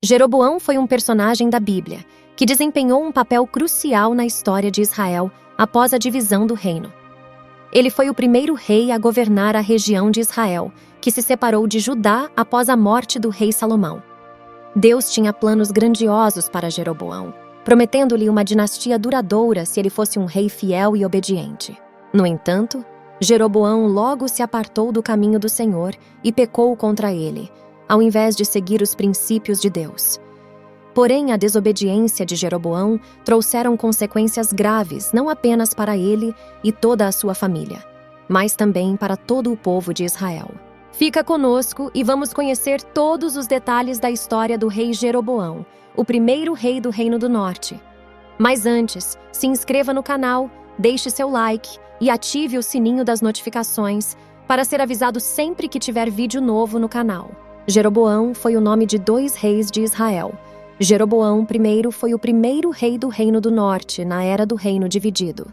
Jeroboão foi um personagem da Bíblia que desempenhou um papel crucial na história de Israel após a divisão do reino. Ele foi o primeiro rei a governar a região de Israel, que se separou de Judá após a morte do rei Salomão. Deus tinha planos grandiosos para Jeroboão, prometendo-lhe uma dinastia duradoura se ele fosse um rei fiel e obediente. No entanto, Jeroboão logo se apartou do caminho do Senhor e pecou contra ele, ao invés de seguir os princípios de Deus. Porém, a desobediência de Jeroboão trouxeram consequências graves não apenas para ele e toda a sua família, mas também para todo o povo de Israel. Fica conosco e vamos conhecer todos os detalhes da história do rei Jeroboão, o primeiro rei do Reino do Norte. Mas antes, se inscreva no canal, deixe seu like e ative o sininho das notificações para ser avisado sempre que tiver vídeo novo no canal. Jeroboão foi o nome de 2 reis de Israel. Jeroboão I foi o primeiro rei do Reino do Norte, na era do Reino Dividido.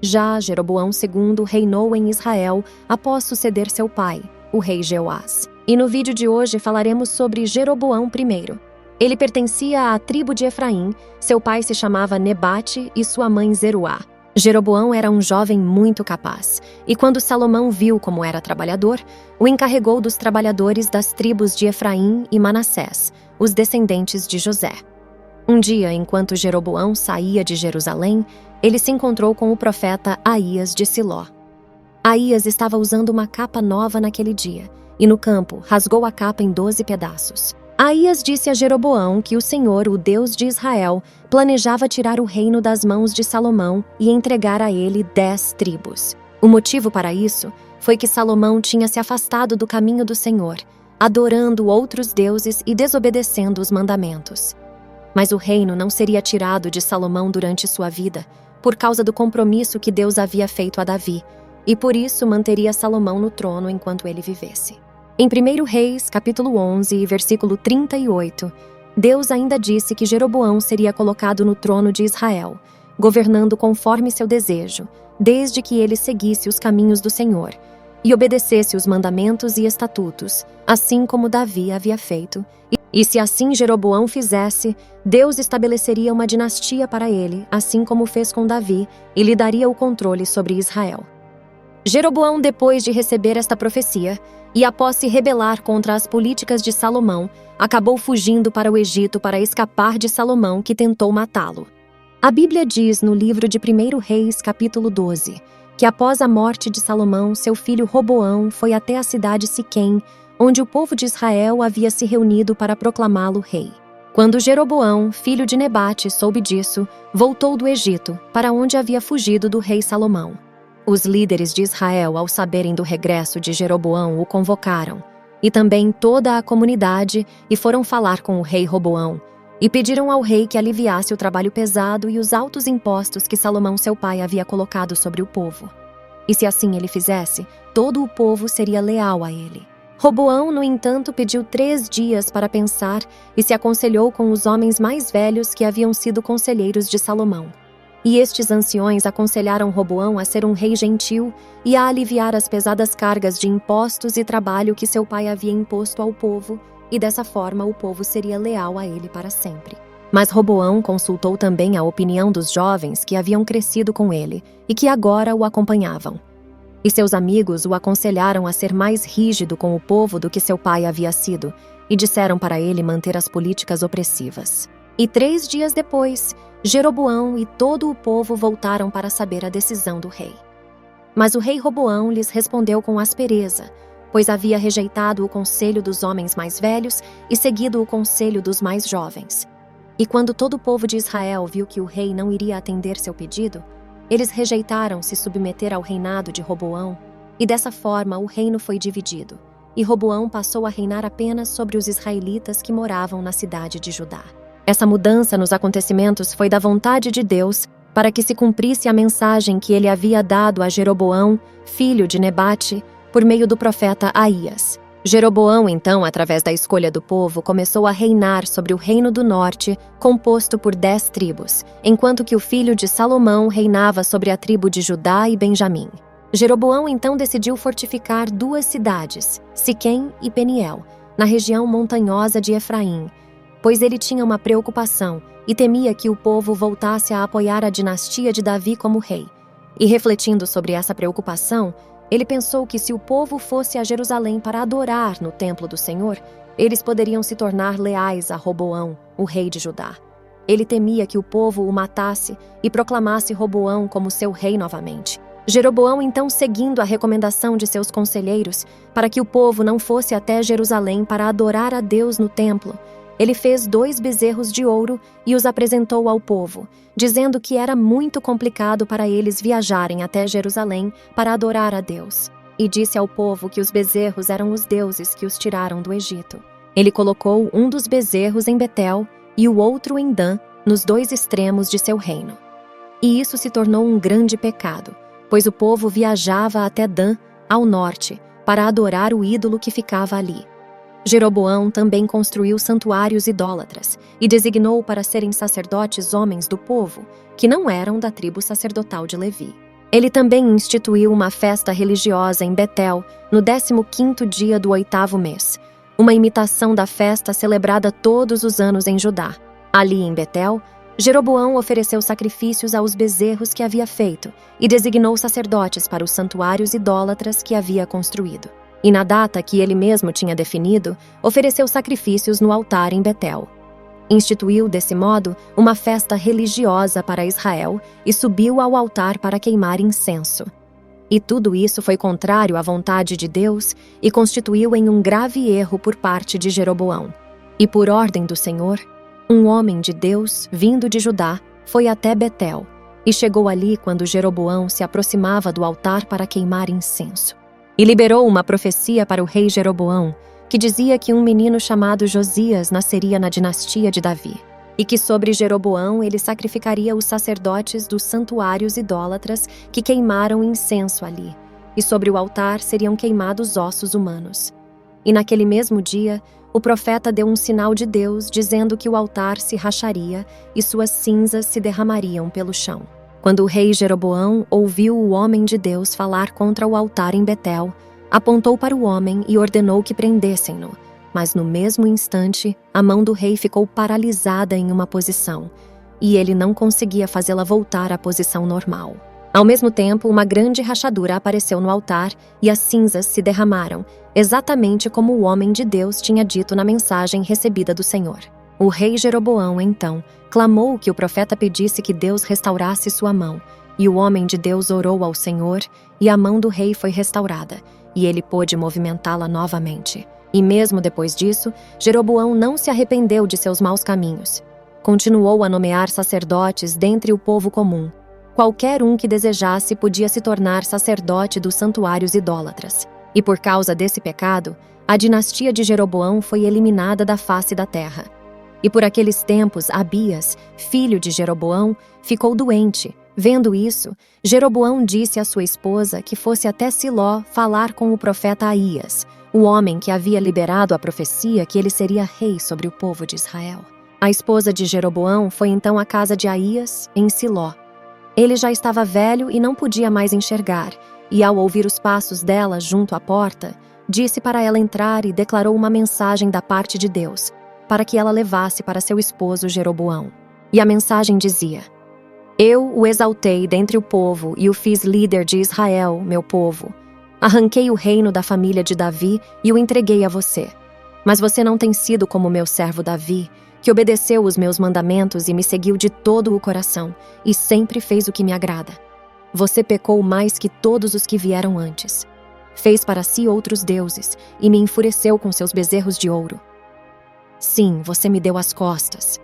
Já Jeroboão II reinou em Israel após suceder seu pai, o rei Jeoás. E no vídeo de hoje falaremos sobre Jeroboão I. Ele pertencia à tribo de Efraim, seu pai se chamava Nebate e sua mãe Zeruá. Jeroboão era um jovem muito capaz, e quando Salomão viu como era trabalhador, o encarregou dos trabalhadores das tribos de Efraim e Manassés, os descendentes de José. Um dia, enquanto Jeroboão saía de Jerusalém, ele se encontrou com o profeta Aías de Siló. Aías estava usando uma capa nova naquele dia, e no campo rasgou a capa em 12 pedaços. Aías disse a Jeroboão que o Senhor, o Deus de Israel, planejava tirar o reino das mãos de Salomão e entregar a ele 10 tribos. O motivo para isso foi que Salomão tinha se afastado do caminho do Senhor, adorando outros deuses e desobedecendo os mandamentos. Mas o reino não seria tirado de Salomão durante sua vida, por causa do compromisso que Deus havia feito a Davi, e por isso manteria Salomão no trono enquanto ele vivesse. Em 1 Reis, capítulo 11, versículo 38, Deus ainda disse que Jeroboão seria colocado no trono de Israel, governando conforme seu desejo, desde que ele seguisse os caminhos do Senhor e obedecesse os mandamentos e estatutos, assim como Davi havia feito. E se assim Jeroboão fizesse, Deus estabeleceria uma dinastia para ele, assim como fez com Davi, e lhe daria o controle sobre Israel. Jeroboão, depois de receber esta profecia, e após se rebelar contra as políticas de Salomão, acabou fugindo para o Egito para escapar de Salomão, que tentou matá-lo. A Bíblia diz no livro de 1 Reis, capítulo 12, que após a morte de Salomão, seu filho Roboão foi até a cidade Siquém, onde o povo de Israel havia se reunido para proclamá-lo rei. Quando Jeroboão, filho de Nebate, soube disso, voltou do Egito, para onde havia fugido do rei Salomão. Os líderes de Israel, ao saberem do regresso de Jeroboão, o convocaram, e também toda a comunidade, e foram falar com o rei Roboão, e pediram ao rei que aliviasse o trabalho pesado e os altos impostos que Salomão, seu pai, havia colocado sobre o povo. E se assim ele fizesse, todo o povo seria leal a ele. Roboão, no entanto, pediu 3 dias para pensar e se aconselhou com os homens mais velhos que haviam sido conselheiros de Salomão. E estes anciões aconselharam Roboão a ser um rei gentil e a aliviar as pesadas cargas de impostos e trabalho que seu pai havia imposto ao povo, e dessa forma o povo seria leal a ele para sempre. Mas Roboão consultou também a opinião dos jovens que haviam crescido com ele e que agora o acompanhavam. E seus amigos o aconselharam a ser mais rígido com o povo do que seu pai havia sido, e disseram para ele manter as políticas opressivas. E 3 dias depois, Jeroboão e todo o povo voltaram para saber a decisão do rei. Mas o rei Roboão lhes respondeu com aspereza, pois havia rejeitado o conselho dos homens mais velhos e seguido o conselho dos mais jovens. E quando todo o povo de Israel viu que o rei não iria atender seu pedido, eles rejeitaram se submeter ao reinado de Roboão, e dessa forma o reino foi dividido, e Roboão passou a reinar apenas sobre os israelitas que moravam na cidade de Judá. Essa mudança nos acontecimentos foi da vontade de Deus para que se cumprisse a mensagem que ele havia dado a Jeroboão, filho de Nebate, por meio do profeta Aías. Jeroboão, então, através da escolha do povo, começou a reinar sobre o reino do norte, composto por 10 tribos, enquanto que o filho de Salomão reinava sobre a tribo de Judá e Benjamim. Jeroboão, então, decidiu fortificar 2 cidades, Siquém e Peniel, na região montanhosa de Efraim, pois ele tinha uma preocupação e temia que o povo voltasse a apoiar a dinastia de Davi como rei. E refletindo sobre essa preocupação, ele pensou que se o povo fosse a Jerusalém para adorar no templo do Senhor, eles poderiam se tornar leais a Roboão, o rei de Judá. Ele temia que o povo o matasse e proclamasse Roboão como seu rei novamente. Jeroboão, então, seguindo a recomendação de seus conselheiros para que o povo não fosse até Jerusalém para adorar a Deus no templo, ele fez 2 bezerros de ouro e os apresentou ao povo, dizendo que era muito complicado para eles viajarem até Jerusalém para adorar a Deus. E disse ao povo que os bezerros eram os deuses que os tiraram do Egito. Ele colocou um dos bezerros em Betel e o outro em Dan, nos 2 extremos de seu reino. E isso se tornou um grande pecado, pois o povo viajava até Dan, ao norte, para adorar o ídolo que ficava ali. Jeroboão também construiu santuários idólatras e designou para serem sacerdotes homens do povo, que não eram da tribo sacerdotal de Levi. Ele também instituiu uma festa religiosa em Betel no 15º dia do 8º mês, uma imitação da festa celebrada todos os anos em Judá. Ali em Betel, Jeroboão ofereceu sacrifícios aos bezerros que havia feito e designou sacerdotes para os santuários idólatras que havia construído. E na data que ele mesmo tinha definido, ofereceu sacrifícios no altar em Betel. Instituiu, desse modo, uma festa religiosa para Israel e subiu ao altar para queimar incenso. E tudo isso foi contrário à vontade de Deus e constituiu em um grave erro por parte de Jeroboão. E por ordem do Senhor, um homem de Deus, vindo de Judá, foi até Betel e chegou ali quando Jeroboão se aproximava do altar para queimar incenso. E liberou uma profecia para o rei Jeroboão, que dizia que um menino chamado Josias nasceria na dinastia de Davi, e que sobre Jeroboão ele sacrificaria os sacerdotes dos santuários idólatras que queimaram incenso ali, e sobre o altar seriam queimados ossos humanos. E naquele mesmo dia, o profeta deu um sinal de Deus, dizendo que o altar se racharia e suas cinzas se derramariam pelo chão. Quando o rei Jeroboão ouviu o homem de Deus falar contra o altar em Betel, apontou para o homem e ordenou que prendessem-no. Mas no mesmo instante, a mão do rei ficou paralisada em uma posição, e ele não conseguia fazê-la voltar à posição normal. Ao mesmo tempo, uma grande rachadura apareceu no altar e as cinzas se derramaram, exatamente como o homem de Deus tinha dito na mensagem recebida do Senhor. O rei Jeroboão, então, clamou que o profeta pedisse que Deus restaurasse sua mão, e o homem de Deus orou ao Senhor, e a mão do rei foi restaurada, e ele pôde movimentá-la novamente. E mesmo depois disso, Jeroboão não se arrependeu de seus maus caminhos. Continuou a nomear sacerdotes dentre o povo comum. Qualquer um que desejasse podia se tornar sacerdote dos santuários idólatras. E por causa desse pecado, a dinastia de Jeroboão foi eliminada da face da terra. E por aqueles tempos, Abias, filho de Jeroboão, ficou doente. Vendo isso, Jeroboão disse à sua esposa que fosse até Siló falar com o profeta Aías, o homem que havia liberado a profecia que ele seria rei sobre o povo de Israel. A esposa de Jeroboão foi então à casa de Aías, em Siló. Ele já estava velho e não podia mais enxergar, e ao ouvir os passos dela junto à porta, disse para ela entrar e declarou uma mensagem da parte de Deus, para que ela levasse para seu esposo Jeroboão. E a mensagem dizia: Eu o exaltei dentre o povo e o fiz líder de Israel, meu povo. Arranquei o reino da família de Davi e o entreguei a você. Mas você não tem sido como meu servo Davi, que obedeceu os meus mandamentos e me seguiu de todo o coração, e sempre fez o que me agrada. Você pecou mais que todos os que vieram antes. Fez para si outros deuses e me enfureceu com seus bezerros de ouro. Sim, você me deu as costas.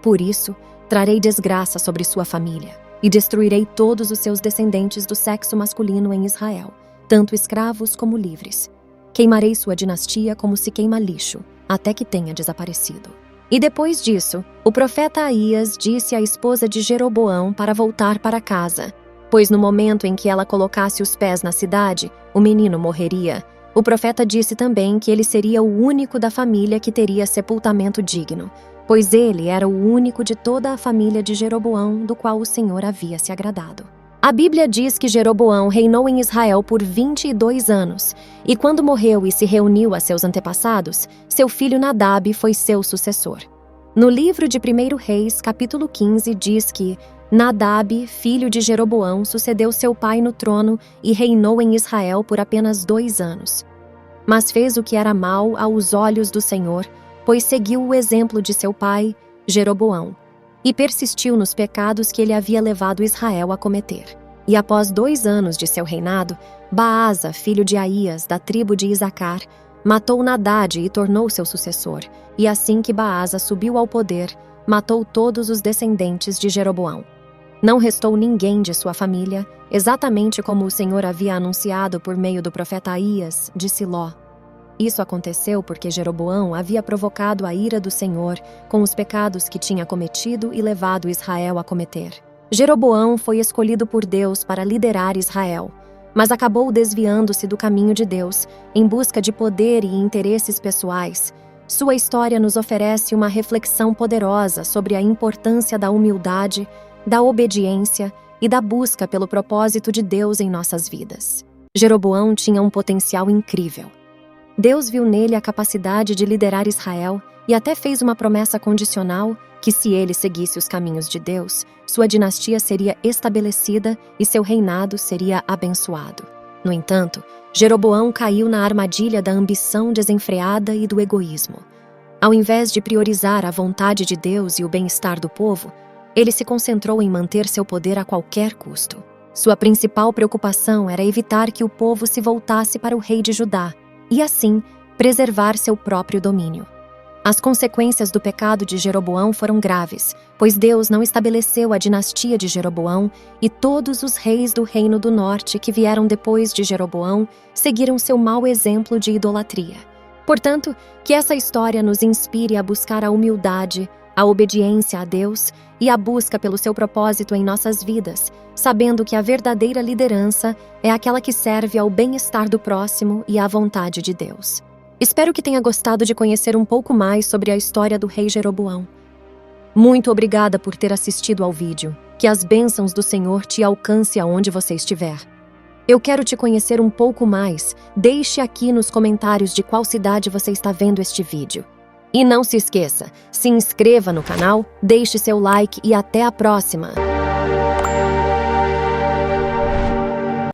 Por isso, trarei desgraça sobre sua família e destruirei todos os seus descendentes do sexo masculino em Israel, tanto escravos como livres. Queimarei sua dinastia como se queima lixo, até que tenha desaparecido. E depois disso, o profeta Aías disse à esposa de Jeroboão para voltar para casa, pois no momento em que ela colocasse os pés na cidade, o menino morreria. O profeta disse também que ele seria o único da família que teria sepultamento digno, pois ele era o único de toda a família de Jeroboão do qual o Senhor havia se agradado. A Bíblia diz que Jeroboão reinou em Israel por 22 anos, e quando morreu e se reuniu a seus antepassados, seu filho Nadab foi seu sucessor. No livro de 1 Reis, capítulo 15, diz que Nadab, filho de Jeroboão, sucedeu seu pai no trono e reinou em Israel por apenas 2 anos. Mas fez o que era mal aos olhos do Senhor, pois seguiu o exemplo de seu pai, Jeroboão, e persistiu nos pecados que ele havia levado Israel a cometer. E após 2 anos de seu reinado, Baasa, filho de Aías, da tribo de Isacar, matou Nadade e tornou seu sucessor. E assim que Baasa subiu ao poder, matou todos os descendentes de Jeroboão. Não restou ninguém de sua família, exatamente como o Senhor havia anunciado por meio do profeta Aías, de Siló. Isso aconteceu porque Jeroboão havia provocado a ira do Senhor com os pecados que tinha cometido e levado Israel a cometer. Jeroboão foi escolhido por Deus para liderar Israel, mas acabou desviando-se do caminho de Deus em busca de poder e interesses pessoais. Sua história nos oferece uma reflexão poderosa sobre a importância da humildade, da obediência e da busca pelo propósito de Deus em nossas vidas. Jeroboão tinha um potencial incrível. Deus viu nele a capacidade de liderar Israel e até fez uma promessa condicional que, se ele seguisse os caminhos de Deus, sua dinastia seria estabelecida e seu reinado seria abençoado. No entanto, Jeroboão caiu na armadilha da ambição desenfreada e do egoísmo. Ao invés de priorizar a vontade de Deus e o bem-estar do povo, ele se concentrou em manter seu poder a qualquer custo. Sua principal preocupação era evitar que o povo se voltasse para o rei de Judá e, assim, preservar seu próprio domínio. As consequências do pecado de Jeroboão foram graves, pois Deus não estabeleceu a dinastia de Jeroboão e todos os reis do Reino do Norte que vieram depois de Jeroboão seguiram seu mau exemplo de idolatria. Portanto, que essa história nos inspire a buscar a humildade, a obediência a Deus e a busca pelo seu propósito em nossas vidas, sabendo que a verdadeira liderança é aquela que serve ao bem-estar do próximo e à vontade de Deus. Espero que tenha gostado de conhecer um pouco mais sobre a história do rei Jeroboão. Muito obrigada por ter assistido ao vídeo. Que as bênçãos do Senhor te alcance aonde você estiver. Eu quero te conhecer um pouco mais. Deixe aqui nos comentários de qual cidade você está vendo este vídeo. E não se esqueça, se inscreva no canal, deixe seu like e até a próxima!